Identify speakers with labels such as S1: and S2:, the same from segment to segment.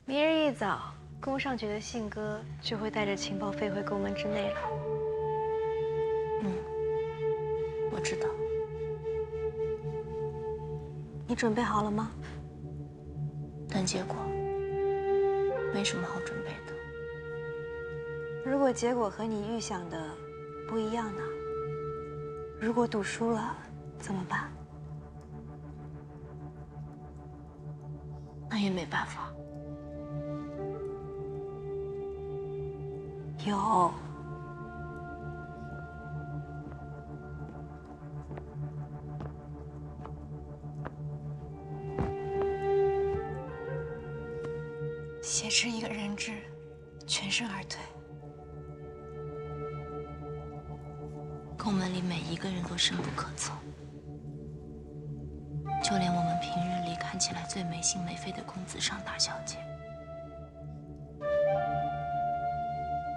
S1: 明日一早，宫上觉的信鸽就会带着情报飞回宫门之内了。
S2: 我知道。
S1: 你准备好了吗？
S2: 但结果没什么好准备的。
S1: 如果结果和你预想的不一样呢？如果赌输了怎么办？
S2: 那也没办法。
S1: 有。挟持一个人质，全身而退。
S2: 宫门里每一个人都深不可测，就连我们平日里看起来最没心没肺的公子上大小姐，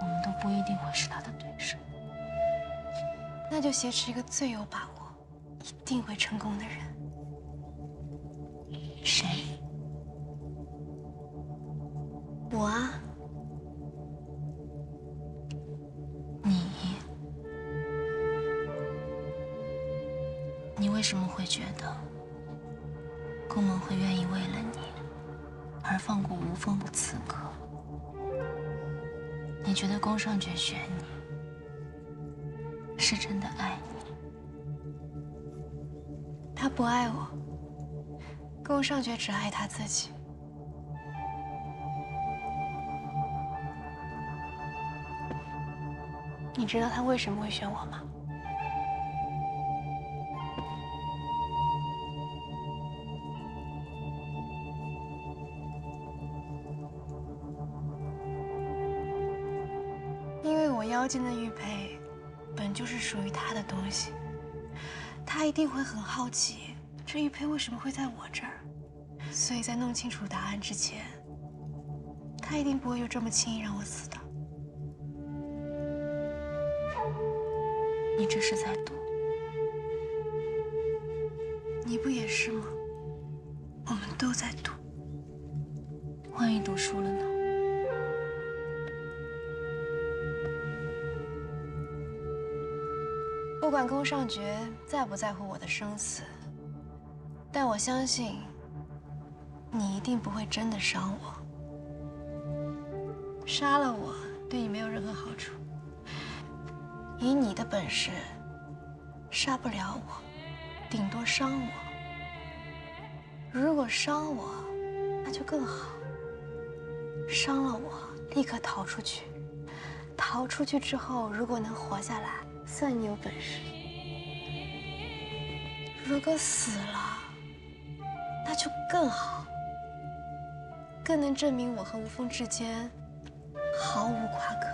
S2: 我们都不一定会是他的对手。
S1: 那就挟持一个最有把握、一定会成功的人。
S2: 谁？
S1: 我啊。
S2: 你为什么会觉得宫门会愿意为了你而放过无风的刺客？你觉得宫上觉选你是真的爱你？
S1: 他不爱我，宫上觉只爱他自己。你知道他为什么会选我吗？因为我腰间的玉佩本就是属于他的东西，他一定会很好奇这玉佩为什么会在我这儿，所以在弄清楚答案之前，他一定不会就这么轻易让我死的。
S2: 你这是在赌？
S1: 你不也是吗？我们都在赌。
S2: 万一赌输了呢？
S1: 不管宫上觉在不在乎我的生死，但我相信你一定不会真的伤我。杀了我对你没有任何好处。以你的本事，杀不了我，顶多伤我。如果伤我，那就更好。伤了我，立刻逃出去。逃出去之后，如果能活下来，算你有本事。如果死了，那就更好，更能证明我和无风之间毫无瓜葛。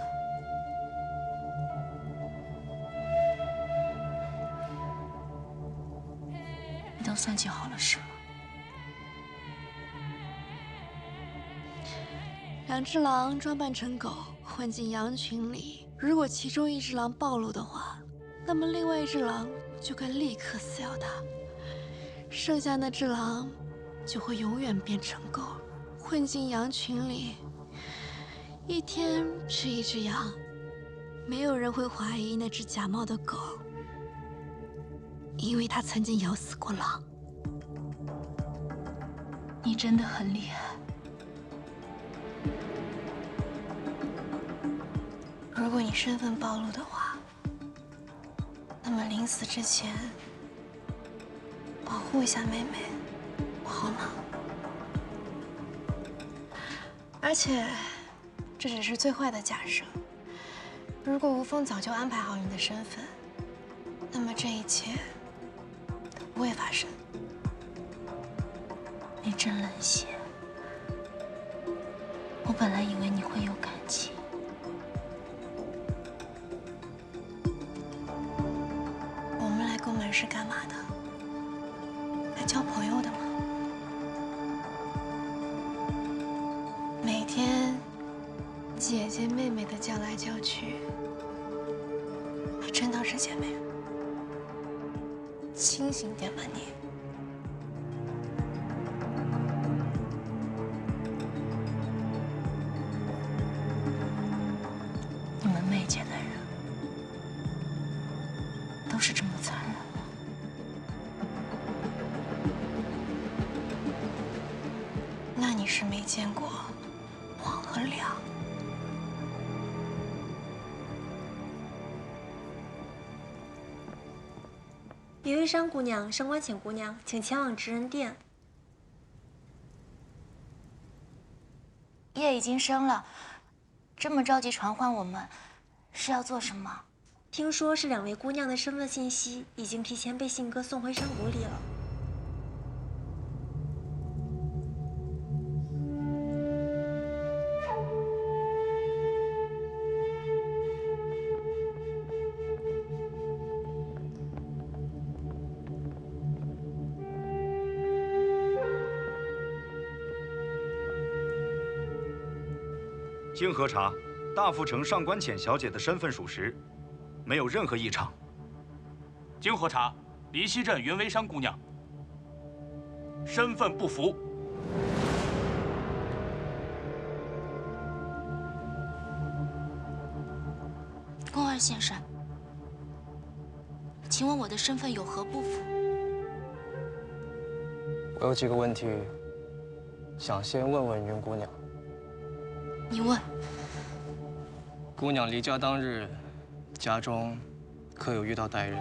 S2: 你都算计好了是吗？
S1: 两只狼装扮成狗，混进羊群里。如果其中一只狼暴露的话，那么另外一只狼就该立刻撕咬它，剩下那只狼就会永远变成狗，混进羊群里，一天吃一只羊。没有人会怀疑那只假冒的狗，因为它曾经咬死过狼。
S2: 你真的很厉害。
S1: 如果你身份暴露的话，那么临死之前保护一下妹妹，不好吗？而且这只是最坏的假设。如果无风早就安排好你的身份，那么这一切都不会发生。
S2: 你真冷血。我本来以为你会有感情。
S1: 我们来宫门是干嘛的？来交朋友的吗？每天姐姐妹妹的叫来叫去，还真当是姐妹？清醒点吧你！
S2: 魏界的人都是这么残忍的。
S1: 那你是没见过黄和亮。
S3: 云微山姑娘、上官浅姑娘，请前往职人殿。
S2: 夜已经深了，这么着急传唤我们，是要做什么？
S3: 听说是2位姑娘的身份信息已经提前被信鸽送回山谷里了。
S4: 经核查，大富城上官浅小姐的身份属实，没有任何异常。
S5: 经核查，离溪镇云微山姑娘身份不符。
S2: 宫二先生，请问我的身份有何不符？
S6: 我有几个问题，想先问问云姑娘。
S2: 你问。
S6: 姑娘离家当日，家中可有遇到歹人？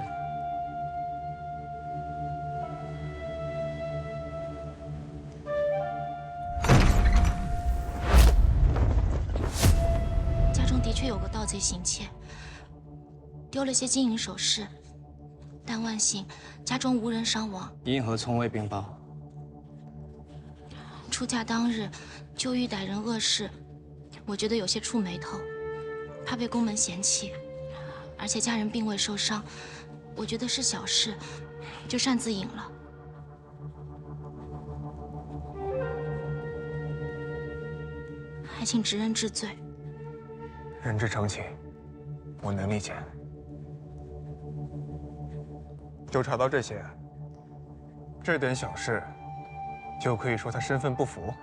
S2: 家中的确有个盗贼行窃，丢了些金银首饰，但万幸家中无人伤亡。
S6: 因何从未禀报？
S2: 出嫁当日就遇歹人恶事，我觉得有些触眉头，怕被宫门嫌弃，而且家人并未受伤，我觉得是小事，就擅自隐了。还请职人治罪。
S7: 人之常情，我能理解。就查到这些，这点小事，就可以说他身份不符？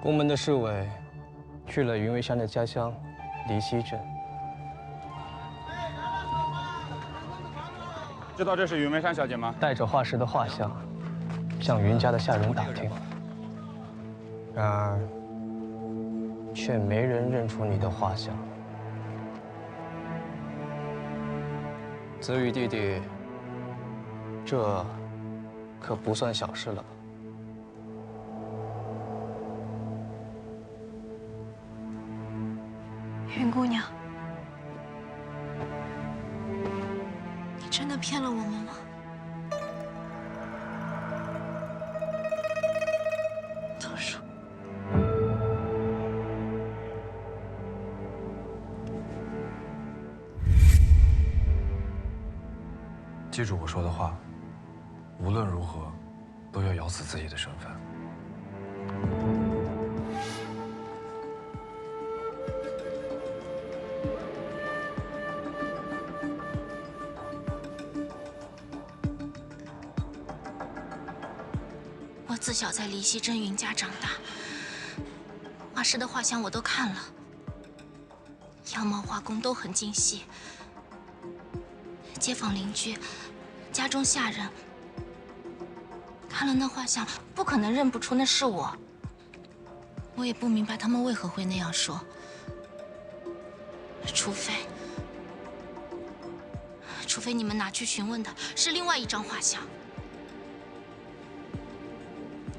S6: 宫门的侍卫去了云微山的家乡离溪镇，
S8: 知道这是云微山小姐吗？
S6: 带着画师的画像，向云家的下人打听，然而却没人认出你的画像。泽宇弟弟，这可不算小事了吧？
S1: 云姑娘，你真的骗了我们吗？都说。
S9: 记住我说的话，无论如何，都要咬死自己的身份。
S2: 我自小在离溪镇云家长大，画师的画像我都看了，样貌画工都很精细。街坊邻居、家中下人看了那画像，不可能认不出那是我。我也不明白他们为何会那样说，除非你们拿去询问的是另外一张画像。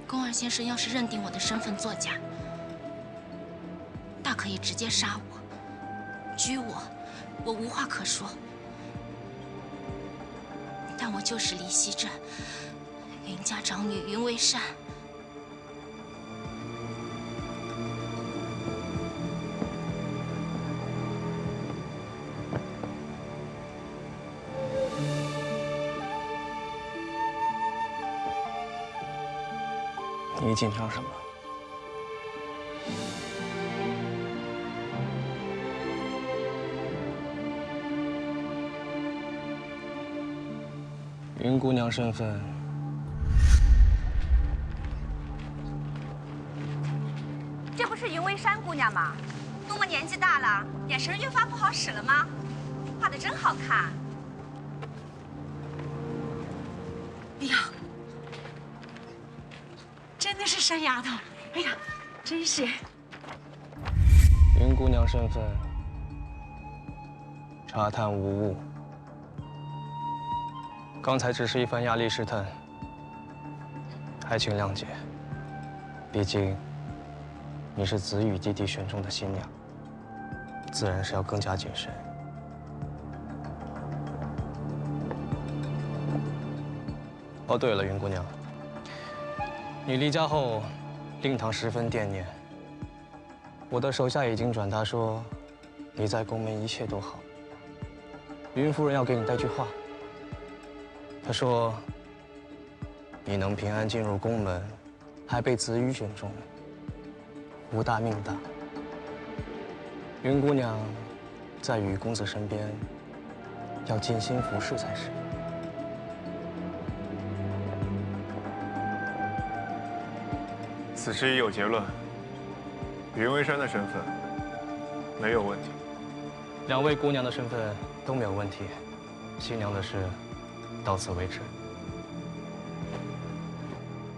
S2: 宫二先生要是认定我的身份作假，大可以直接杀我、拘我无话可说。但我就是离溪镇云家长女云微山。
S6: 你紧张什么？云姑娘身份，
S10: 这不是云微山姑娘吗？多么年纪大了，眼神越发不好使了吗？画的真好看。
S3: 哎呀，真的是山丫头！哎呀，真是。
S6: 云姑娘身份，查探无误。刚才只是一番压力试探，还请谅解。毕竟你是子羽弟弟选中的新娘，自然是要更加谨慎。哦，对了，云姑娘，你离家后，令堂十分惦念。我的手下已经转达说，你在宫门一切都好。云夫人要给你带句话。她说，你能平安进入宫门，还被子羽选中，无大命大。云姑娘在羽公子身边，要尽心服侍才是。
S7: 此事已有结论，云为山的身份没有问题，
S6: 两位姑娘的身份都没有问题，新娘的事到此为止。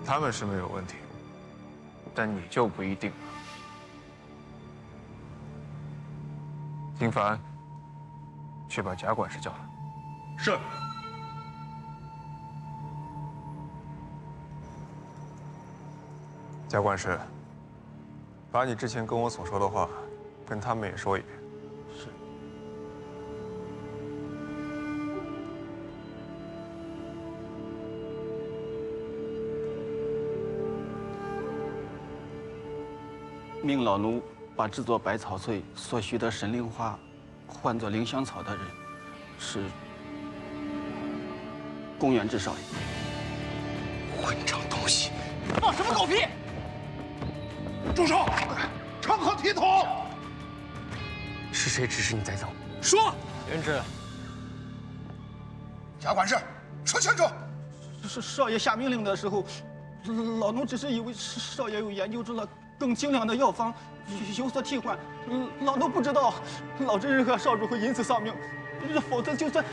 S7: 他们是没有问题，但你就不一定了。金凡，去把贾管事叫来。
S5: 是。
S7: 贾管事，把你之前跟我所说的话，跟他们也说一遍。
S6: 是。
S11: 命老奴把制作百草碎所需的神灵花换作凌香草的人，是公园之少爷。
S9: 混账东西！
S5: 放什么狗屁！
S9: 住手！成何体统！是谁指使你栽赃？
S5: 说！
S6: 元直，
S9: 贾管事，说清楚！
S11: 少爷下命令的时候，老奴只是以为少爷有研究出了更精良的药方，有所替换。老奴不知道老真人和少主会因此丧命，否则就算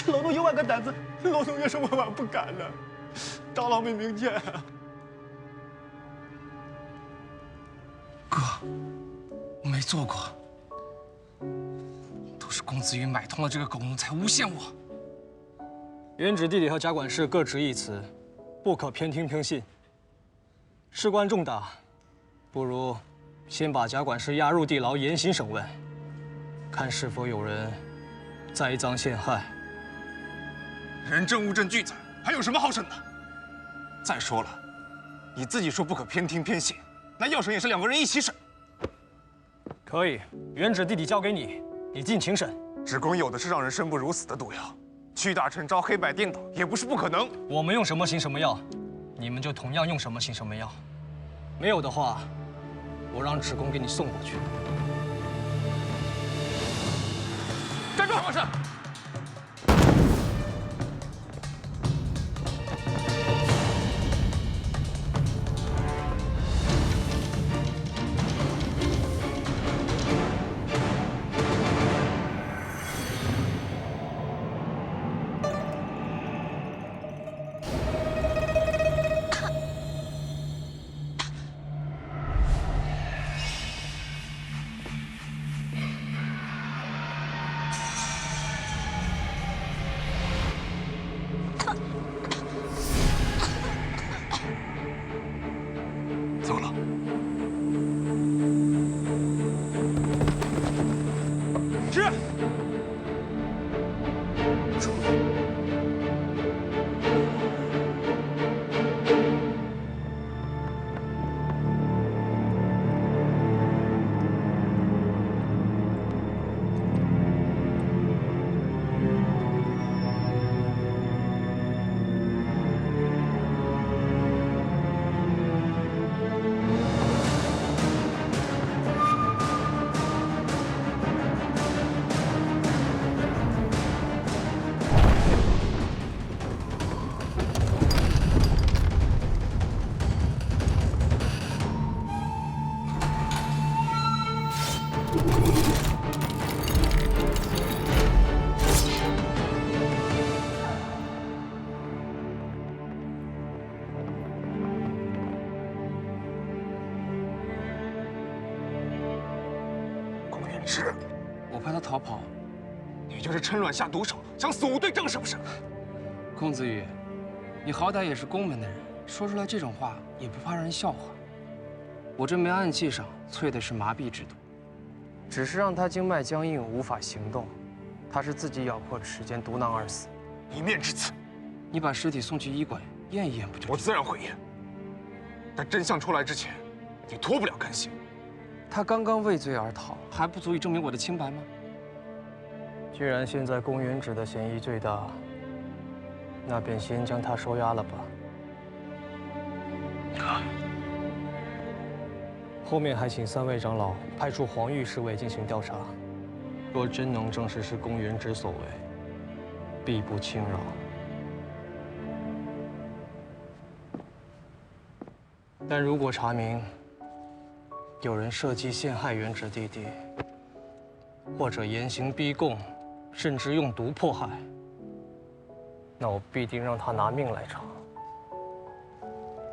S11: 老奴10000个胆子，老奴也是万万不敢的。长老没明鉴。
S9: 哥，我没做过，都是公子羽买通了这个狗奴才诬陷我。
S6: 元直弟弟和贾管事各执一词，不可偏听偏信。事关重大，不如先把贾管事押入地牢严刑审问，看是否有人栽赃陷害。
S7: 人证物证俱在，还有什么好审的？再说了，你自己说不可偏听偏信，那要审也是2个人一起审。
S6: 可以，元直弟弟交给你，你尽情审。
S7: 职工有的是让人生不如死的毒药，屈打成招、黑白颠倒也不是不可能。
S6: 我们用什么行什么药，你们就同样用什么行什么药。没有的话，我让职工给你送过去。
S5: 站住！什么事？
S7: 龚云芝，我怕他逃跑，你就是趁乱下毒手，想死无对证是不是？
S12: 公子羽，你好歹也是宫门的人，说出来这种话也不怕让人笑话。我这枚暗器上淬的是麻痹之毒，只是让他经脉僵硬，无法行动。他是自己咬破齿间毒囊而死。
S7: 一面之词，
S12: 你把尸体送去医馆验一验不就？
S7: 我自然会验，但真相出来之前，你脱不了干系。
S12: 他刚刚畏罪而逃，还不足以证明我的清白吗？
S6: 既然现在龚元直的嫌疑最大，那便先将他收押了吧。后面还请3位长老派出黄御侍卫进行调查。若真能证实是龚元直所为，必不轻饶。但如果查明有人设计陷害元直弟弟，或者严刑逼供，甚至用毒迫害，那我必定让他拿命来偿。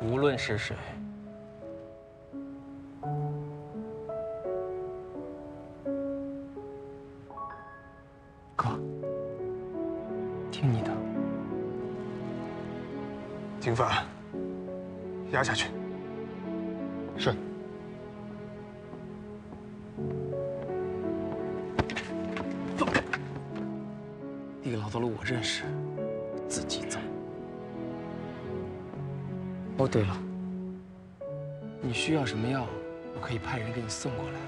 S6: 无论是谁。
S12: 哥，听你的。
S7: 经犯，押下去。
S9: 是。
S12: 放开！地牢的路我认识，自己走。哦，对了，你需要什么药，我可以派人给你送过来。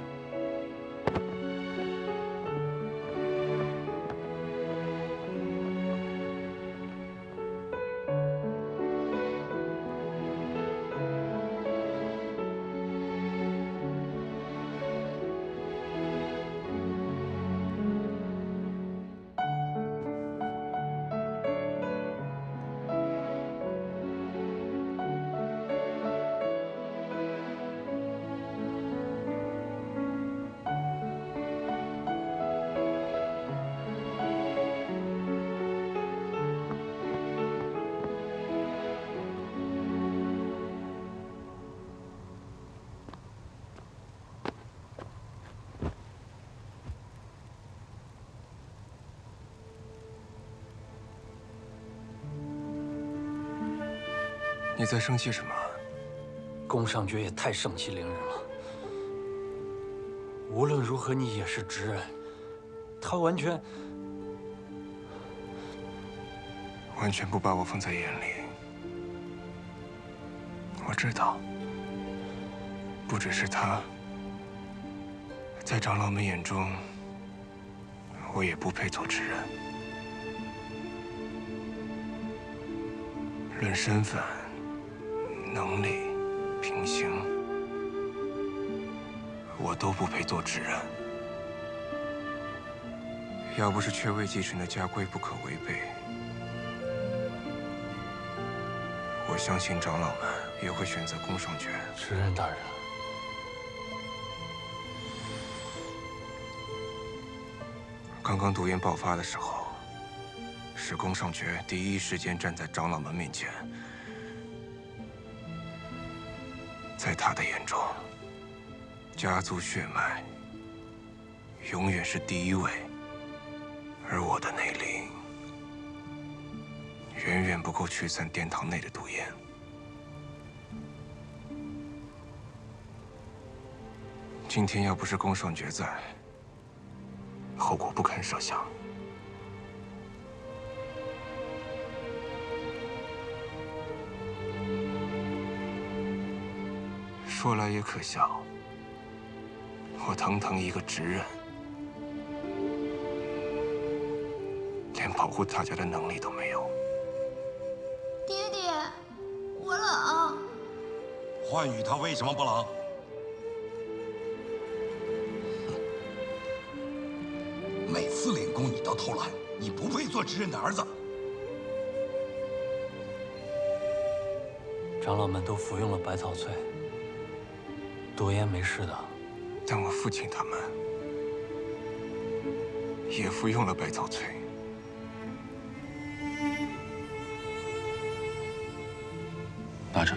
S7: 你在生气什么？
S13: 宫上爵也太盛气凌人了。无论如何，你也是直人，他完全
S7: 不把我放在眼里。我知道，不只是他，在长老们眼中，我也不配做直人。论身份、能力、品行，我都不配做直人。要不是阙位继承的家规不可违背，我相信长老们也会选择宫上爵。
S13: 直人大人，
S7: 刚刚毒烟爆发的时候，是宫上爵第一时间站在长老们面前。在他的眼中，家族血脉永远是第一位，而我的内力远远不够驱散殿堂内的毒烟。今天要不是宫上爵在，后果不堪设想。说来也可笑，我堂堂一个直人，连保护大家的能力都没有。
S14: 爹爹，我冷。
S15: 幻羽他为什么不冷？每次领功你都偷懒，你不配做直人的儿子。
S13: 长老们都服用了百草萃，毒烟没事的。
S7: 但我父亲他们也服用了百草萃。
S16: 拿着。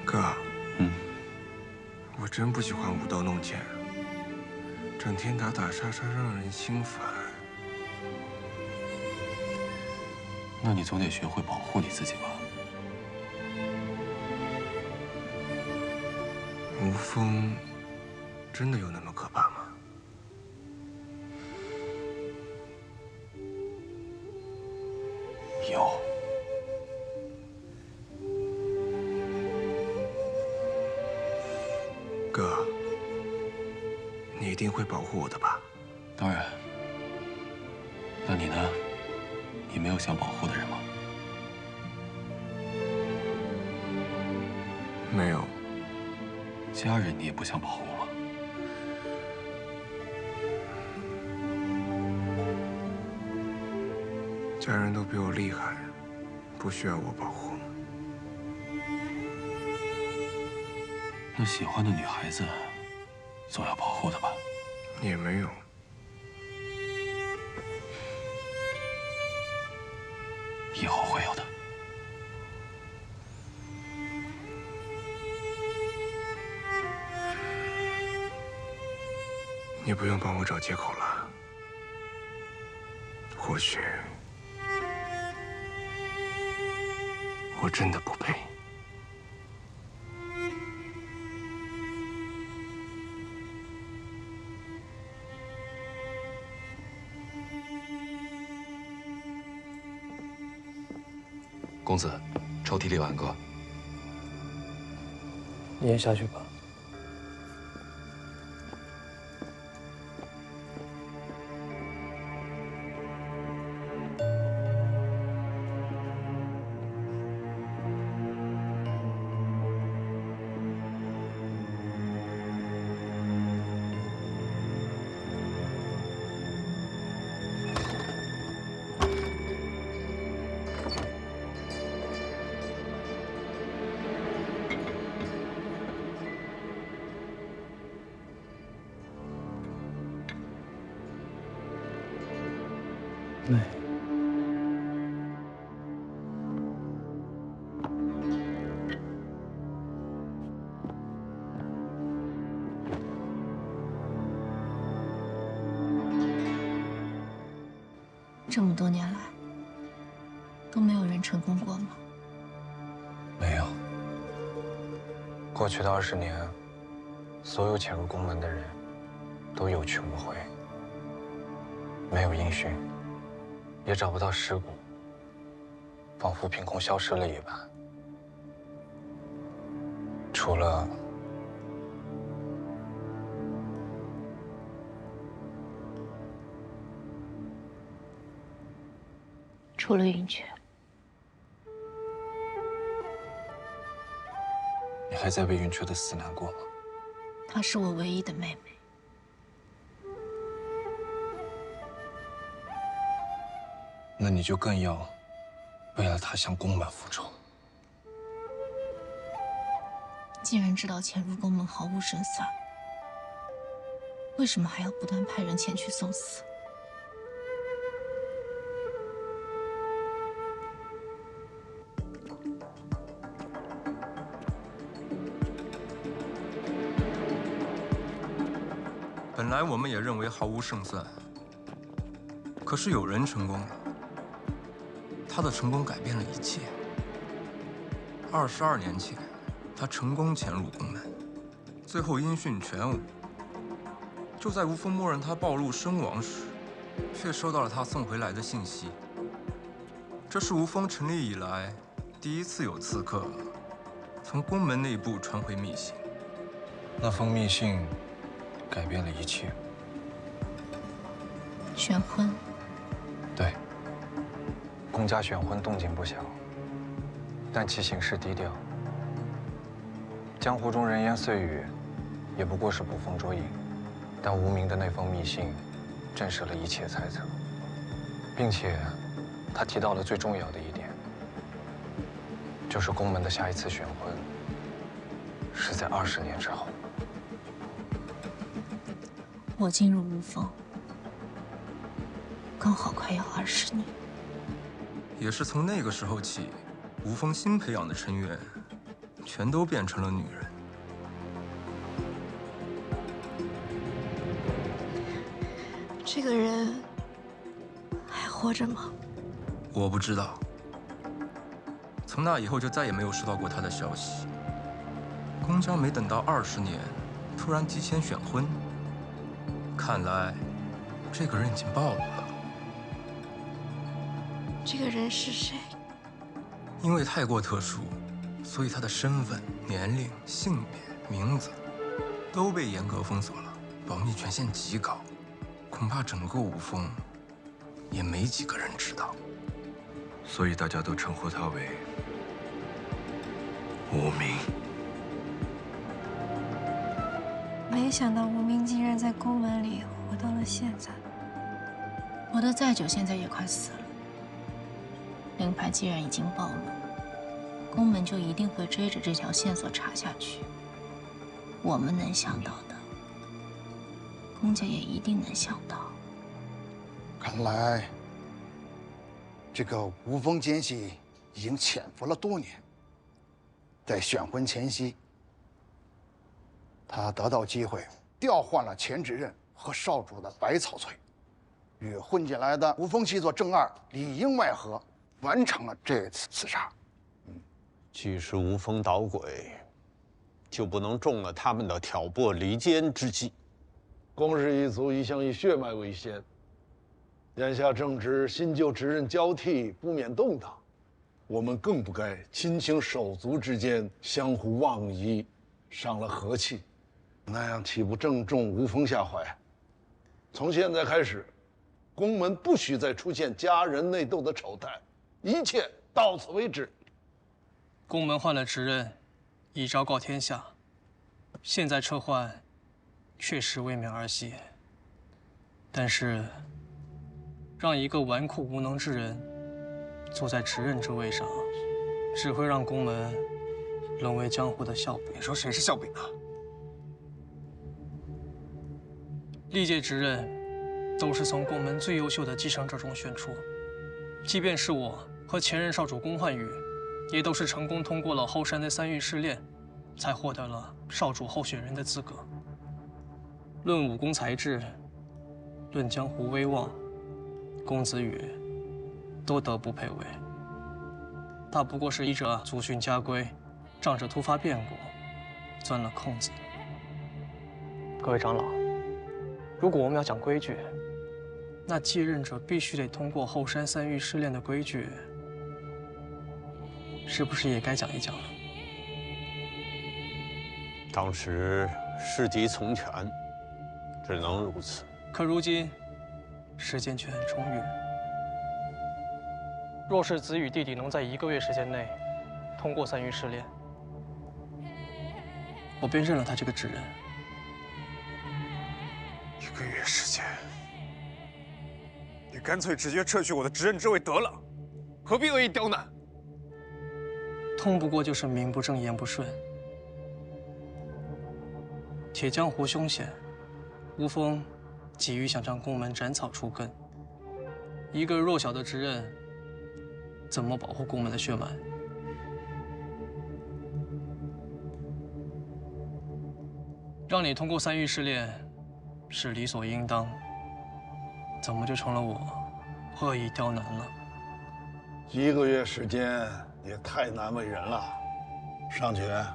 S7: 哥，我真不喜欢舞刀弄剑，整天打打杀杀，让人心烦。
S16: 那你总得学会保护你自己吧？
S7: 无风真的有那么可怕吗？
S16: 有。
S7: 哥，你一定会保护我的吧？
S16: 当然。那你呢？你没有想保护的人吗？
S7: 没有。
S16: 家人你也不想保护吗？
S7: 家人都比我厉害，不需要我保护。
S16: 那喜欢的女孩子，总要保护的吧？
S7: 也没有。
S16: 以后会有的。
S7: 你不用帮我找借口了。或许我真的不配。
S16: 公子，抽屉里挽歌。
S6: 你也下去吧。美。
S2: 这么多年来，都没有人成功过吗？
S6: 没有。过去的20年，所有潜入宫门的人，都有去无回，没有音讯，也找不到尸骨，仿佛凭空消失了一般。除了
S2: 云雀。
S6: 你还在为云雀的死难过吗？
S2: 她是我唯一的妹妹。
S6: 那你就更要为了她向宫门复仇。
S2: 既然知道潜入宫门毫无胜算，为什么还要不断派人前去送死？
S7: 本来我们也认为毫无胜算，可是有人成功了，他的成功改变了一切。22年前，他成功潜入宫门，最后音讯全无。就在无风默认他暴露身亡时，却收到了他送回来的信息。这是无风成立以来第一次有刺客从宫门内部传回密信。
S6: 那封密信改变了一切。
S2: 选婚？
S6: 对，宫家选婚动静不小，但其形式低调。江湖中人言碎语，也不过是捕风捉影。但无名的那封密信，证实了一切猜测，并且他提到了最重要的一点，就是宫门的下一次选婚，
S17: 是在20年之后。
S2: 我进入无风，刚好快要20年。
S7: 也是从那个时候起，吴峰新培养的成员，全都变成了女人。
S1: 这个人还活着吗？
S7: 我不知道。从那以后就再也没有收到过他的消息。宫家没等到20年，突然提前选婚，看来这个人已经暴露了。
S1: 这个人是谁？
S7: 因为太过特殊，所以他的身份、年龄、性别、名字都被严格封锁了，保密权限极高，恐怕整个吴峰也没几个人知道。
S16: 所以大家都称呼他为无名。
S3: 没想到无名竟然在宫门里活到了现在。
S2: 活得再久，现在也快死了。令牌既然已经暴露，宫门就一定会追着这条线索查下去。我们能想到的，宫家也一定能想到。
S18: 看来，这个无风奸细已经潜伏了多年。在选婚前夕，他得到机会调换了钱之刃和少主的百草翠，与混进来的无风七座正二里应外合，完成了这次刺杀。
S19: 既是无风捣鬼，就不能中了他们的挑拨离间之计。
S20: 宫氏一族一向以血脉为先，眼下正值新旧职任交替，不免动荡。我们更不该亲情手足之间相互妄疑，伤了和气，那样岂不正中无风下怀？从现在开始，宫门不许再出现家人内斗的丑态，一切到此为止。
S12: 宫门换了职任，已昭告天下，现在撤换，确实未免儿戏。但是，让一个纨绔无能之人坐在职任之位上，只会让宫门沦为江湖的笑柄。
S9: 你说谁是笑柄啊？
S12: 历届职任都是从宫门最优秀的继承者中选出，即便是我和前任少主宫焕宇，也都是成功通过了后山的3域试炼，才获得了少主候选人的资格。论武功才智，论江湖威望，公子羽都德不配位。他不过是依着祖训家规，仗着突发变故，钻了空子。
S6: 各位长老，如果我们要讲规矩，
S12: 那继任者必须得通过后山3域试炼的规矩，是不是也该讲一讲了？
S19: 当时事急从权，只能如此。
S12: 可如今，时间却很充裕。
S6: 若是子羽弟弟能在1个月时间内通过3域试炼，
S12: 我便认了他这个职任。
S9: 1个月时间，你干脆直接撤去我的职任之位得了，何必恶意刁难？
S12: 通不过就是名不正言不顺。铁江湖凶险，吴峰急于想将宫门斩草除根，一个弱小的职任，怎么保护宫门的血脉？让你通过3域试炼是理所应当，怎么就成了我恶意刁难了
S20: ？1个月时间也太难为人了。上爵，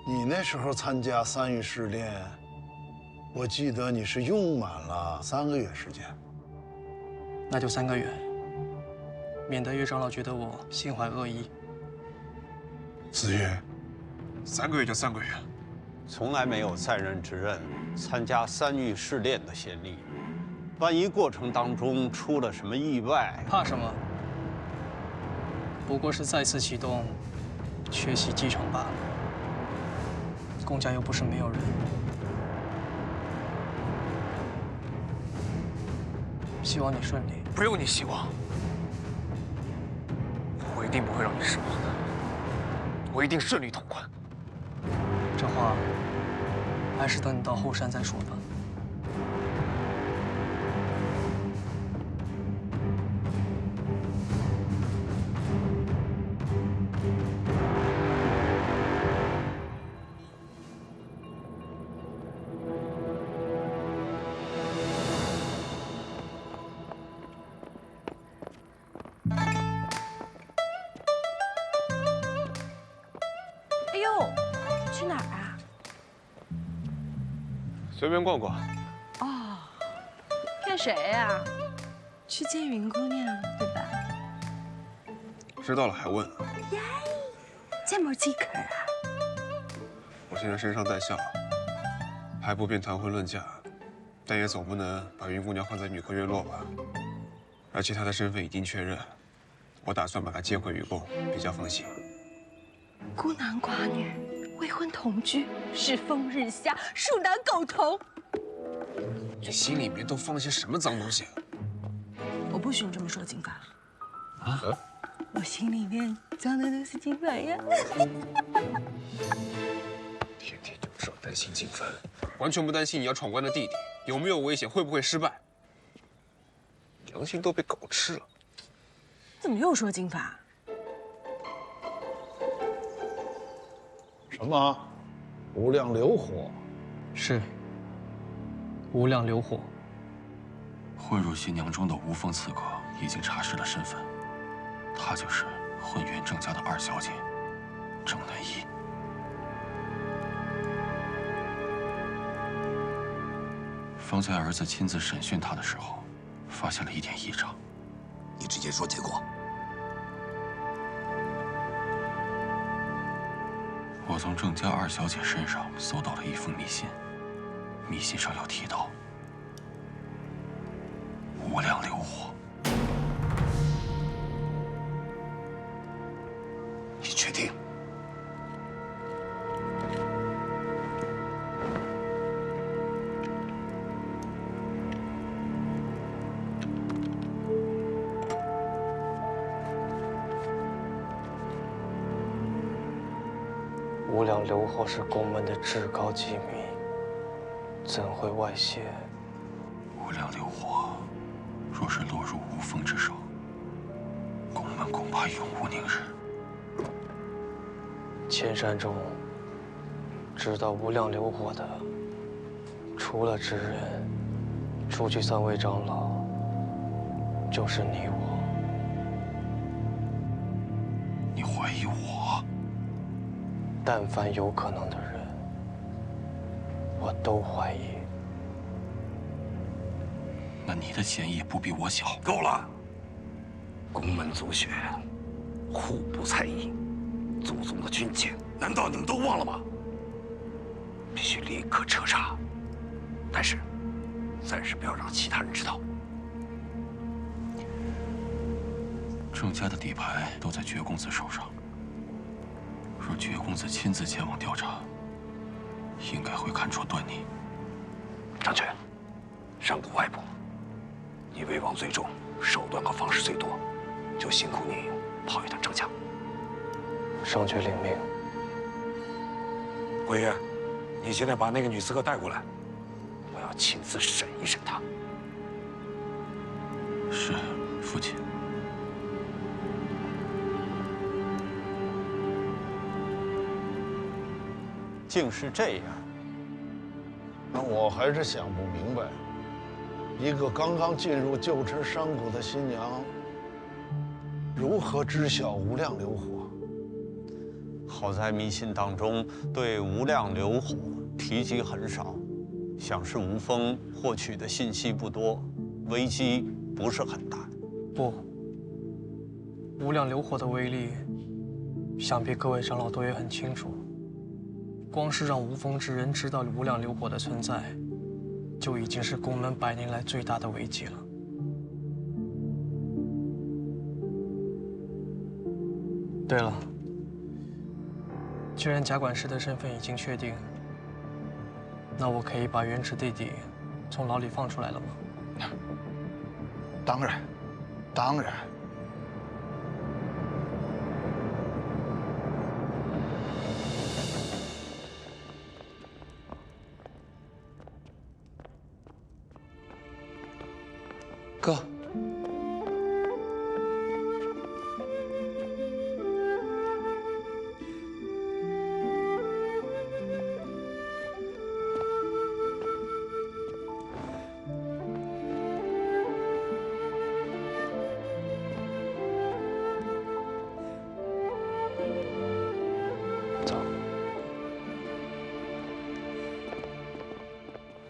S20: 你那时候参加3域试炼，我记得你是用满了3个月时间。
S12: 那就3个月，免得岳长老觉得我心怀恶意。
S20: 子羽
S9: ，3个月就3个月，
S19: 从来没有在任之任参加3域试炼的先例。万一过程当中出了什么意外，
S12: 怕什么？不过是再次启动缺席继承罢了。宫家又不是没有人。希望你顺利。
S9: 不用你希望，我一定不会让你失望的。我一定顺利通关。
S6: 这话，还是等你到后山再说吧。
S10: 哎呦，去哪儿啊？
S16: 随便逛逛。
S10: 哦，骗谁呀？去见云姑娘，对吧？
S16: 知道了还问？
S10: 耶，这么饥渴啊！
S16: 我现在身上带孝，还不便谈婚论嫁，但也总不能把云姑娘放在女客院落吧？而且她的身份已经确认，我打算把她接回雨宫，比较放心。
S10: 孤男寡女，未婚同居，世风日下，树难苟同。
S16: 你心里面都放些什么脏东西？
S10: 我不许你这么说，金发。
S16: 啊？
S10: 我心里面装的都是金发呀。
S16: 天天就知道担心金帆，完全不担心你要闯关的弟弟有没有危险，会不会失败。良心都被狗吃了。
S10: 怎么又说金发？
S20: 什么？无量流火？
S6: 是。无量流火。
S16: 混入新娘中的无风刺客已经查实了身份，她就是混元郑家的二小姐郑南一。方才儿子亲自审讯她的时候，发现了一点异常。
S15: 你直接说结果。
S16: 我从郑家二小姐身上搜到了一封密信，密信上有提到无量流火。
S15: 你确定？
S6: 无量流火是宫门的至高机密，怎会外泄？
S16: 无量流火，若是落入无风之手，宫门恐怕永无宁日。
S6: 千山中知道无量流火的，除了知人，除去3位长老，就是你我。
S16: 你怀疑我？
S6: 但凡有可能的人，我都怀疑。
S16: 那你的嫌疑不比我小。
S15: 够了！宫门祖血，互不猜疑，祖宗的军舰，难道你们都忘了吗？必须立刻彻查，但是暂时不要让其他人知道。
S16: 郑家的底牌都在绝公子手上。若绝公子亲自前往调查，应该会看出端倪。
S15: 张全，上古外部，你威望最重，手段和方式最多，就辛苦你跑一趟郑家。
S6: 上爵领命。
S15: 桂月，你现在把那个女刺客带过来，我要亲自审一审她。
S16: 是，父亲。
S19: 竟是这样，
S20: 那我还是想不明白，一个刚刚进入旧池山谷的新娘，如何知晓无量流火？
S19: 好在迷信当中对无量流火提及很少，想是无风获取的信息不多，危机不是很大。
S6: 不，无量流火的威力，想必各位长老都也很清楚。光是让无风之人知道无量流火的存在，就已经是宫门100年来最大的危机了。对了，既然贾管事的身份已经确定，那我可以把元池弟弟从牢里放出来了吗？
S18: 当然，当然。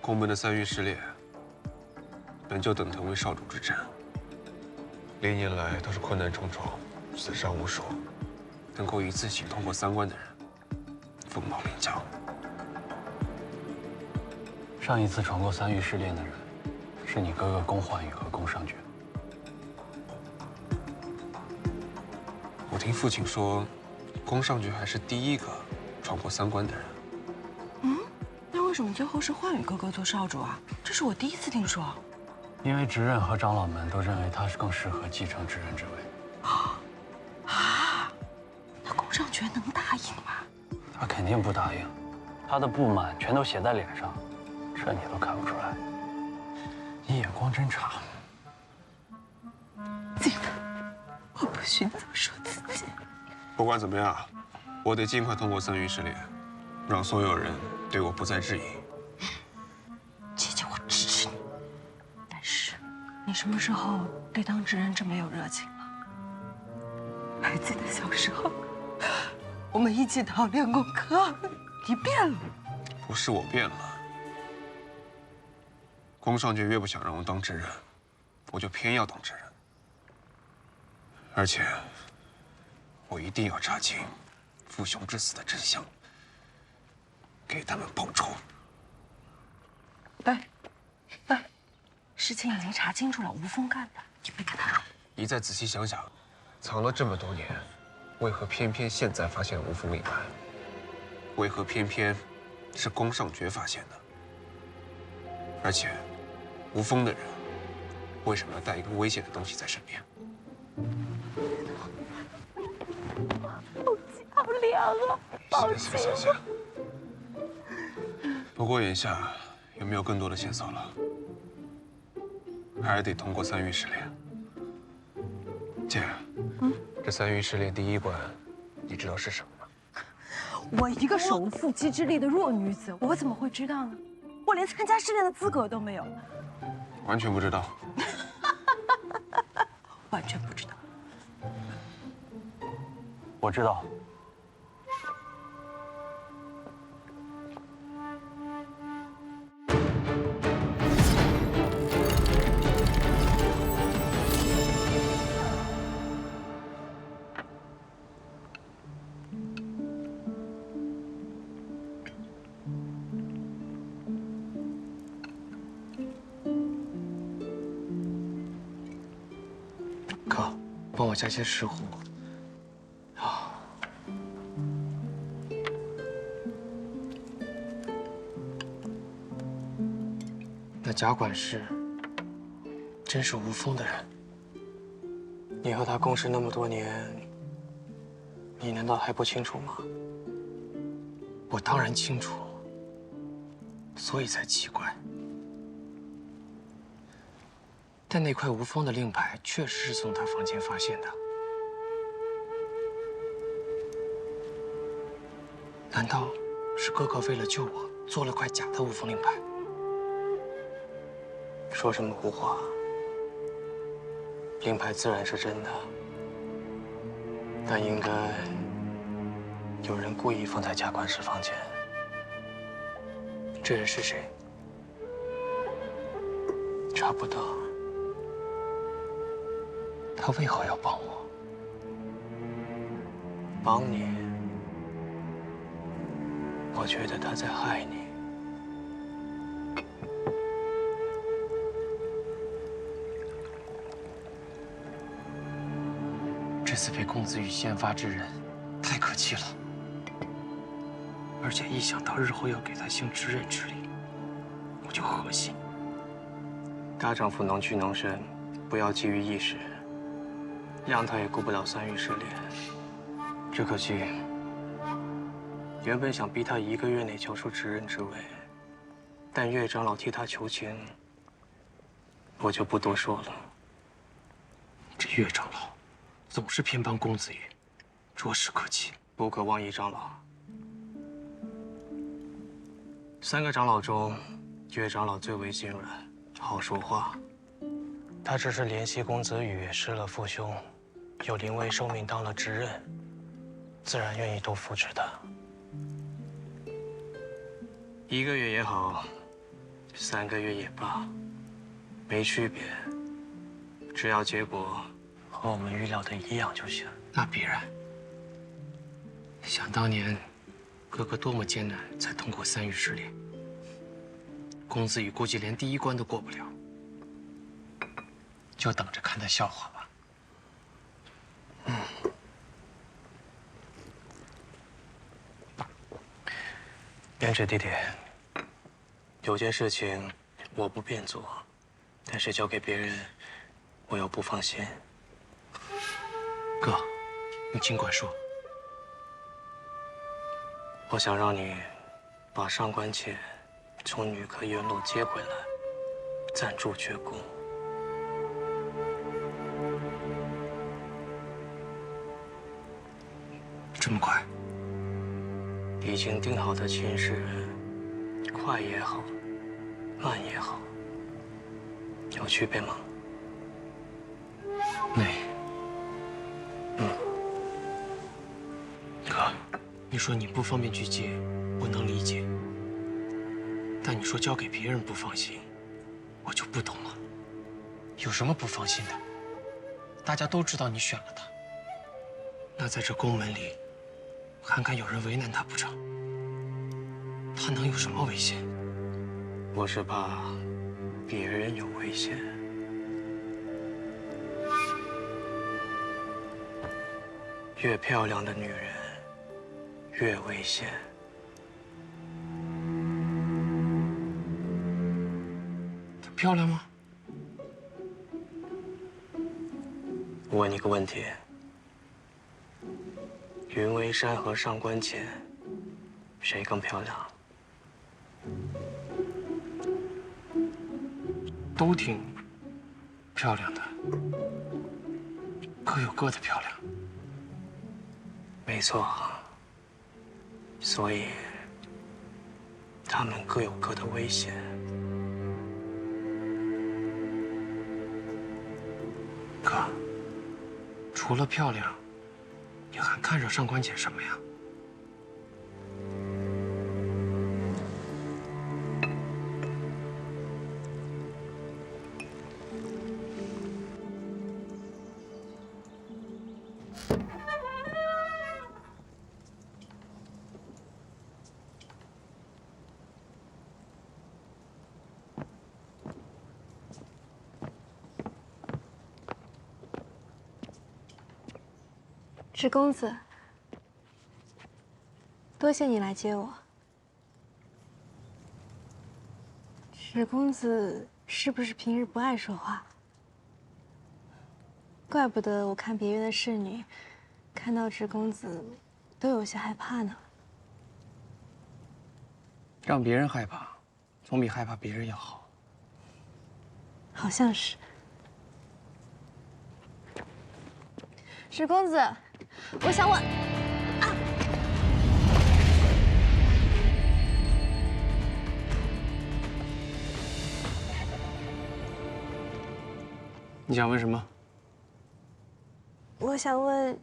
S16: 宫门的3御试炼，本就等同为少主之战，连年来都是困难重重，死伤无数，能够一次性通过3关的人，凤毛麟角。
S13: 上一次闯过3御试炼的人，是你哥哥宫焕宇和宫尚爵。
S16: 我听父亲说，宫尚爵还是第一个闯过3关的人。
S10: 那为什么最后是焕宇哥哥做少主啊？这是我第一次听说。
S13: 因为执任和长老们都认为他是更适合继承执任之位。
S10: 啊，那宫尚爵能答应吗？
S13: 他肯定不答应，他的不满全都写在脸上，这你都看不出来。你眼光真差。
S10: 记得，我不许这么说自己。
S16: 不管怎么样，我得尽快通过3御试炼，让所有人对我不再质疑。
S10: 姐姐，我支持你。但是，你什么时候对当执任这么有热情了？还记得小时候，我们一起讨练功课，你变了。
S16: 不是我变了，宫尚爵越不想让我当执任，我就偏要当执任。而且，我一定要查清父兄之死的真相，给他们报仇。
S10: 对，事情已经查清楚了，吴峰干的，你别跟他说。
S16: 你再仔细想想，藏了这么多年，为何偏偏现在发现了吴峰令牌？为何偏偏是宫尚爵发现的？而且，吴峰的人为什么要带一个危险的东西在身边？
S10: 好凉啊！抱歉。
S16: 行。不过眼下有没有更多的线索了？还是得通过3御试炼。姐，这3御试炼第1关，你知道是什么吗？
S10: 我一个手无缚鸡之力的弱女子，我怎么会知道呢？我连参加试炼的资格都没有，
S16: 完全不知道。
S10: 完全不知道。
S13: 我知道。
S6: 哥，帮我加些石斛。好。那贾管事真是吴峰的人？你和他共事那么多年，你难道还不清楚吗？我当然清楚，所以才奇怪。但那块吴峰的令牌确实是从他房间发现的。难道是哥哥为了救我，做了块假的吴峰令牌？说什么胡话！令牌自然是真的，但应该有人故意放在贾管事房间。这人是谁？查不到。他为何要帮我？帮你？我觉得他在害你。这次被公子羽先发制人，太可气了。而且一想到日后要给他行执任之礼，我就恶心。大丈夫能屈能伸，不要急于一时。让他也顾不了3御试炼，只可惜，原本想逼他1个月内交出执任之位，但岳长老替他求情，我就不多说了。这岳长老总是偏帮公子羽，着实可气。不可忘仪长老，3个长老中，岳长老最为心软，好说话。他只是怜惜公子羽失了父兄，又临危受命当了执任，自然愿意多扶持他。1个月也好3个月也罢，没区别，只要结果和我们预料的一样就行。那必然。想当年，哥哥多么艰难才通过3域试炼，公子羽估计连第1关都过不了，就等着看他笑话吧。胭脂弟弟，有件事情我不便做，但是交给别人，我又不放心。哥，你尽管说。我想让你把上官浅从女科院落接回来，暂驻绝宫。这么快？已经定好的亲事，快也好，慢也好，有区别吗？没。哥，你说你不方便去接，我能理解。但你说交给别人不放心，我就不懂了。有什么不放心的？大家都知道你选了他，那在这宫门里，还敢有人为难他不成？他能有什么危险？我是怕别人有危险。越漂亮的女人，越危险。她漂亮吗？我问你个问题：云为山和上官浅，谁更漂亮？都挺漂亮的，各有各的漂亮。没错，所以他们各有各的危险。哥，除了漂亮，你还看上上官浅什么呀？
S1: 芷公子，多谢你来接我。芷公子是不是平日不爱说话？怪不得我看别院的侍女，看到芷公子都有些害怕呢。
S12: 让别人害怕，总比害怕别人要好。
S1: 好像是。芷公子，我想问，
S12: 你想问什么？
S1: 我想问，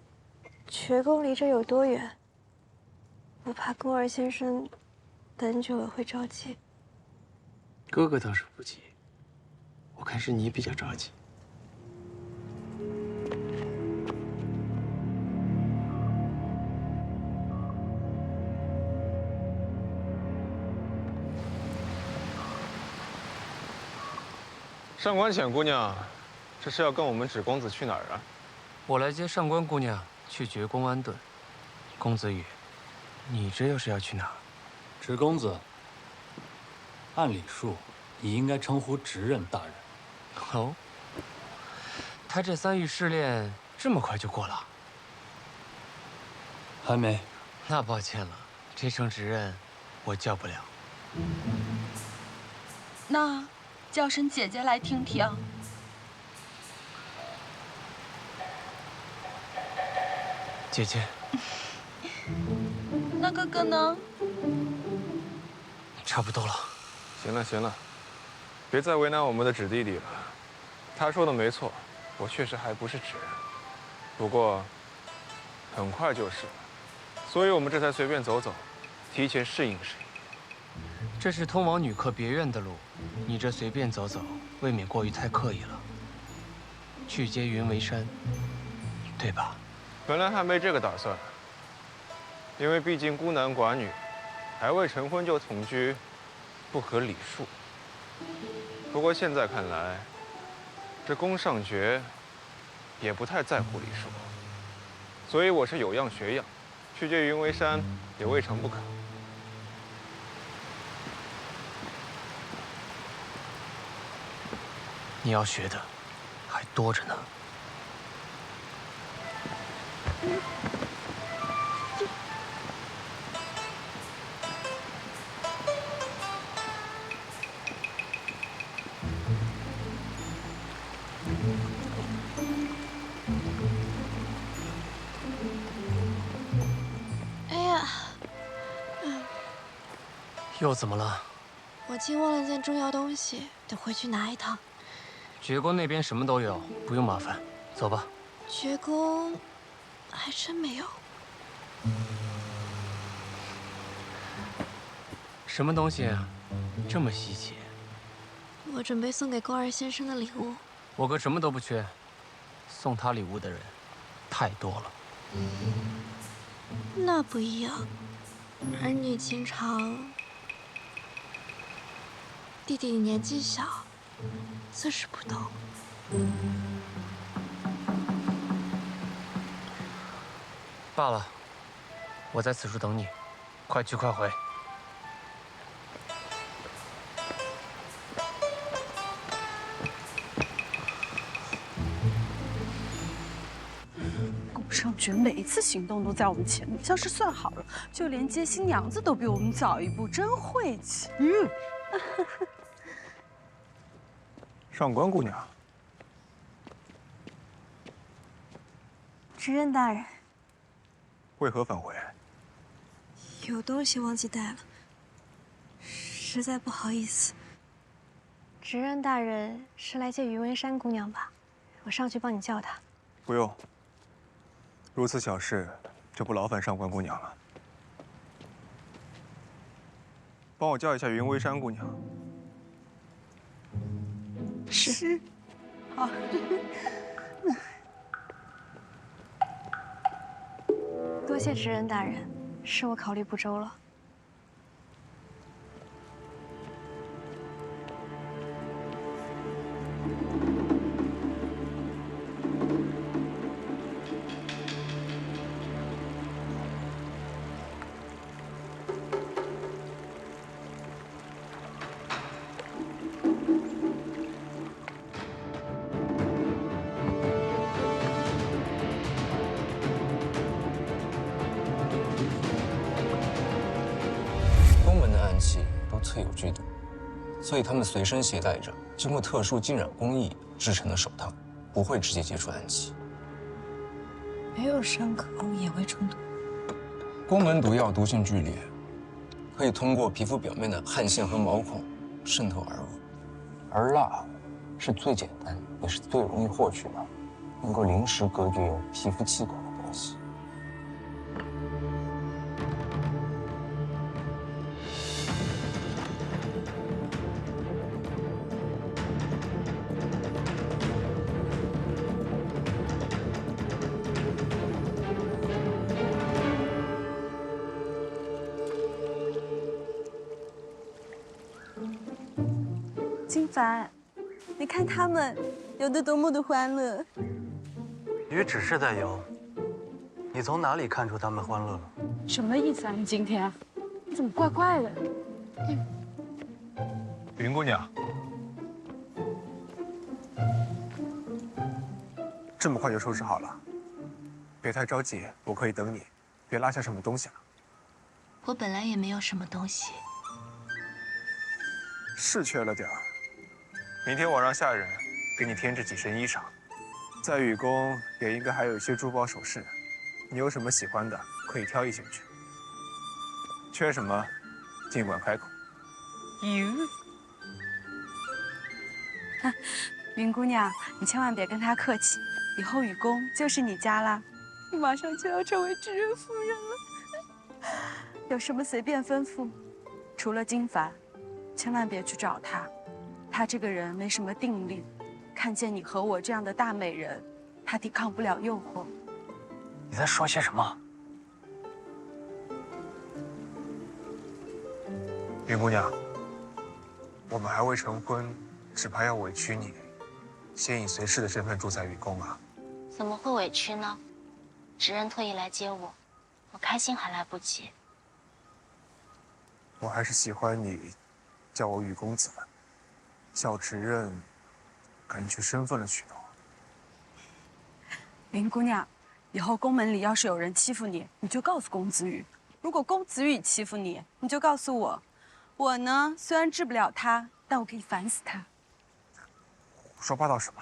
S1: 绝宫离这有多远？我怕宫儿先生等久了会着急。
S12: 哥哥倒是不急，我看是你比较着急。
S16: 上官浅姑娘，这是要跟我们芷公子去哪儿啊？
S12: 我来接上官姑娘去绝宫安顿。公子羽，你这又是要去哪儿？
S13: 芷公子，按礼数，你应该称呼执刃大人。
S12: 哦，他这3域试炼这么快就过了？
S13: 还没。
S12: 那抱歉了，这声执刃我叫不了。
S17: 那叫声姐姐来听听。
S12: 姐姐。
S17: 那哥哥呢？
S12: 差不多了。
S16: 行了行了，别再为难我们的芷弟弟了。他说的没错，我确实还不是芷人，不过很快就是了，所以我们这才随便走走，提前适应适应。
S12: 这是通往女客别院的路，你这随便走走，未免过于太刻意了。去接云为山，对吧？
S16: 本来还没这个打算，因为毕竟孤男寡女，还未成婚就同居，不合礼数。不过现在看来，这宫上爵也不太在乎礼数，所以我是有样学样，去接云为山也未尝不可。
S12: 你要学的还多着呢。
S1: 哎呀，
S12: 又怎么了？
S1: 我竟忘了件重要东西，得回去拿一趟。
S12: 爵宫那边什么都有，不用麻烦，走吧。
S1: 爵宫还真没有。
S12: 什么东西啊？这么稀奇？
S1: 我准备送给宫二先生的礼物。
S12: 我哥什么都不缺，送他礼物的人太多了。
S1: 那不一样，儿女情长。弟弟年纪小，自是不懂。
S12: 罢了，我在此处等你，快去快回。
S17: 顾上爵每一次行动都在我们前面，像是算好了，就连接新娘子都比我们早一步，真晦气。
S16: 上官姑娘，
S1: 执刃大人，
S16: 为何返回？
S1: 有东西忘记带了，实在不好意思。执刃大人是来接云为山姑娘吧？我上去帮你叫她。
S16: 不用，如此小事就不劳烦上官姑娘了。帮我叫一下云为山姑娘。
S17: 是，好。
S1: 多谢执刃大人，是我考虑不周了。
S7: 都特有剧毒，所以他们随身携带着经过特殊浸染工艺制成的手套，不会直接接触暗器。
S17: 没有伤口也会中毒。
S7: 宫门毒药毒性剧烈，可以通过皮肤表面的汗腺和毛孔渗透而入，而蜡是最简单也是最容易获取的，能够临时隔绝皮肤气管的东西。
S17: 金凡，你看他们游得多么的欢乐。
S13: 雨只是在游，你从哪里看出他们欢乐了？
S17: 什么意思啊？你今天你怎么怪怪的？
S16: 云姑娘，这么快就收拾好了？别太着急，我可以等你，别落下什么东西了。
S2: 我本来也没有什么东西，
S16: 是缺了点儿。明天我让下人给你添置几身衣裳，在雨宫也应该还有一些珠宝首饰，你有什么喜欢的可以挑一些去。缺什么，尽管开口。
S17: 云姑娘，你千万别跟他客气，以后雨宫就是你家啦，你马上就要成为知人夫人了。有什么随便吩咐，除了金凡，千万别去找他。他这个人没什么定力，看见你和我这样的大美人，他抵抗不了诱惑。
S13: 你在说些什么？
S16: 云姑娘，我们还未成婚，只怕要委屈你，先以随侍的身份住在雨宫啊。
S2: 怎么会委屈呢？执刃特意来接我，我开心还来不及。
S16: 我还是喜欢你叫我雨公子，叫执刃，感觉身份了许多。
S17: 林姑娘，以后宫门里要是有人欺负你，你就告诉公子羽；如果公子羽欺负你，你就告诉我。我呢，虽然治不了他，但我可以烦死他。
S16: 胡说八道什么？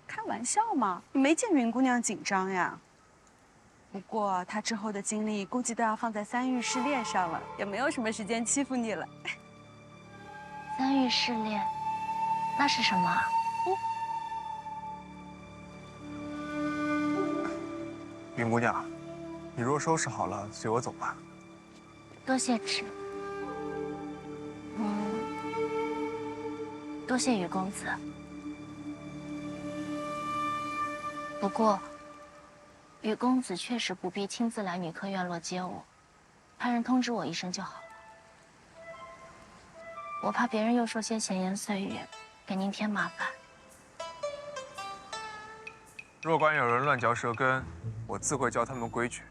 S17: 开玩笑嘛，你没见云姑娘紧张呀？不过她之后的精力估计都要放在3御试炼上了，也没有什么时间欺负你了。
S2: 3御试炼，那是什么啊？
S16: 云姑娘，你若收拾好了，随我走吧。
S2: 多谢旨。多谢雨公子。不过，雨公子确实不必亲自来女科院落接我，派人通知我一声就好了。我怕别人又说些闲言碎语，给您添麻烦。
S16: 若管有人乱嚼舌根，我自会教他们规矩。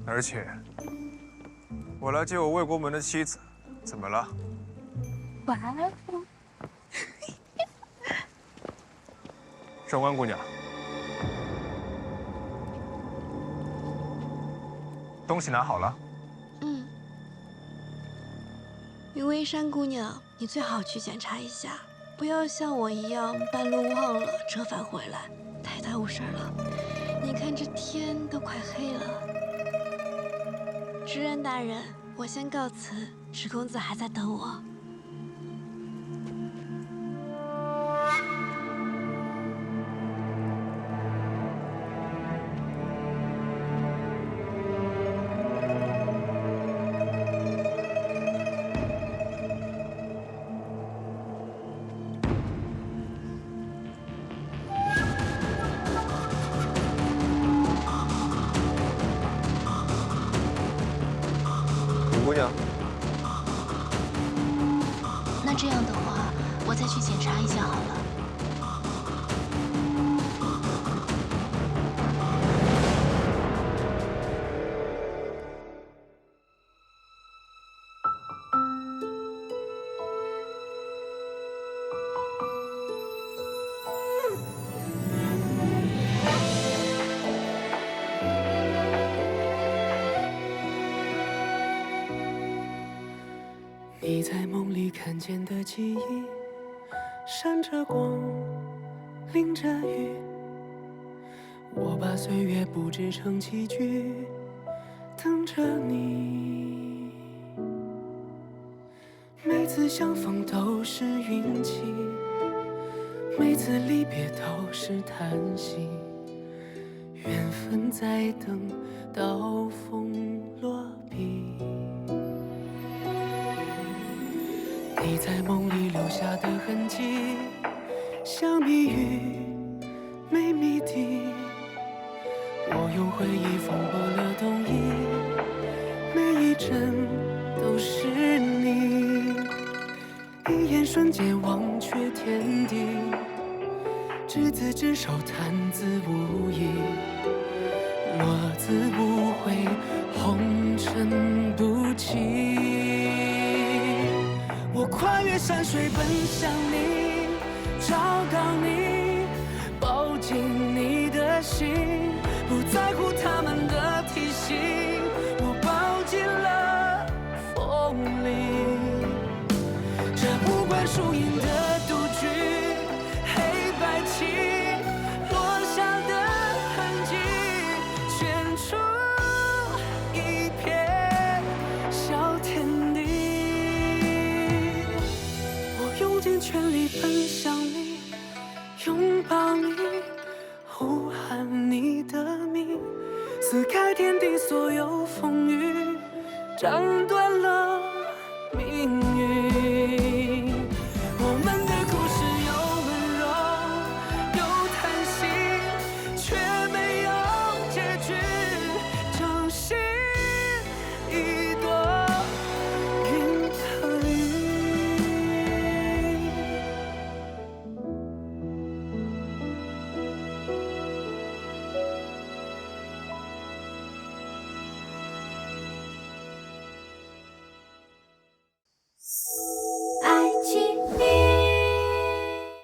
S16: 而且，我来接我魏国门的妻子，怎么了？
S2: 晚安。
S16: 上官姑娘，东西拿好了。
S1: 云微山姑娘，你最好去检查一下，不要像我一样半路忘了折返回来，太耽误事儿了。你看这天都快黑了。执刃大人，我先告辞，池公子还在等我。
S16: 姑娘，
S2: 那这样的话，我再去检查一下好了。
S21: 你在梦里看见的记忆，闪着光，淋着雨。我把岁月布置成棋局，等着你。每次相逢都是运气，每次离别都是叹息。缘分在等刀锋落笔。你在梦里留下的痕迹，像谜语没谜底。我用回忆缝过了冬衣，每一针都是你。一眼瞬间忘却天地，执子之手，弹字无意。落字无悔，红尘不弃。我跨越山水奔向你，找到你，抱紧你的心，不在乎他们的提醒，我抱紧了风里。这无关输赢的赌局，黑白棋落下的痕迹，圈出一片小天地。用尽全力奔向你，拥抱你，呼喊你的名，撕开天地所有风雨，斩断了命运。